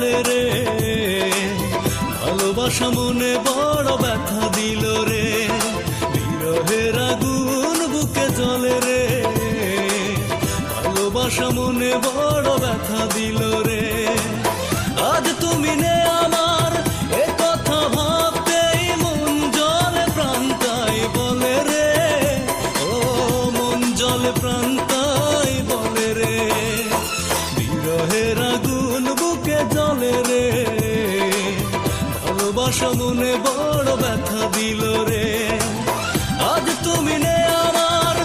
বলে রে, ভালোবাসা মনে বড় ব্যথা দিল রে, বিরহের আগুন বুকে জ্বলে রে, ভালোবাসা মনে বড় ব্যথা দিল রে। আজ তুমি নে আমার, এ কথা ভাবতেই মন জলে প্রাণ তাই বলে রে, ও মন জলে প্রাণ তাই বলে রে, বিরহের আগুন বুকে জ্বলে রে, ভালোবাসা মনে বড় ব্যথা দিল রে। আজ তুমি নে আমার,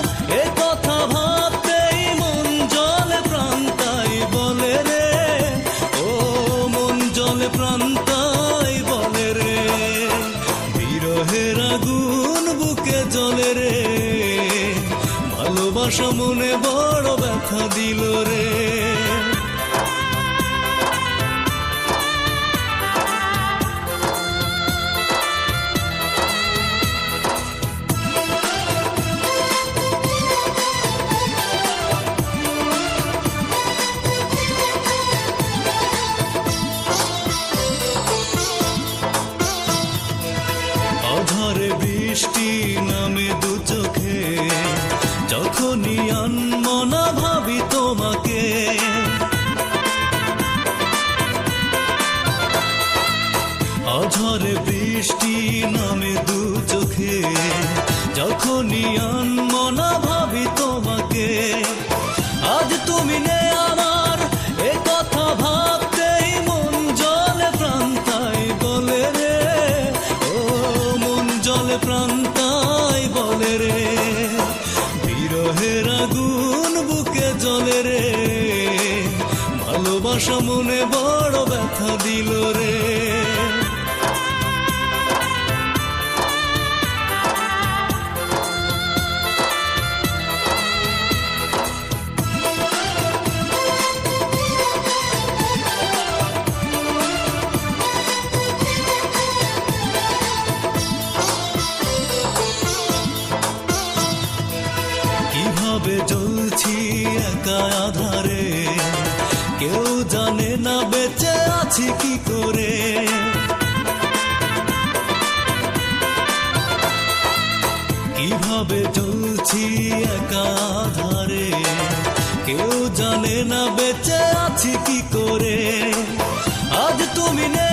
এ কথা ভাবতেই মন জলে প্রাণ তাই বলে রে, ও মন জলে প্রাণ তাই বলে রে, বিরহের আগুন বুকে জ্বলে রে, ভালোবাসা মনে বড় ব্যথা দিল রে। আধারে বৃষ্টি নামে দু চোখে, যখনই আনমনা ভাবি তোমাকে, আধারে বৃষ্টি নামে দু চোখে, যখনই আনমনা ভাবি তোমাকে। আজ তুমি নে আমার, এ কথা ভাবতেই মন জলে প্রাণ তাই বলে রে, ও মন জলে প্রাণ তাই বলে রে, বিরহের আগুন বুকে জ্বলে রে, ভালোবাসা মনে বড় ব্যথা দিল রে। কিভাবে জ্বলছি একা আধারে, কেউ জানে না বেঁচে আছি কি করে, কিভাবে জ্বলছি একা আধারে, কেউ জানে না বেঁচে আছি কি করে। আজ তুমি নে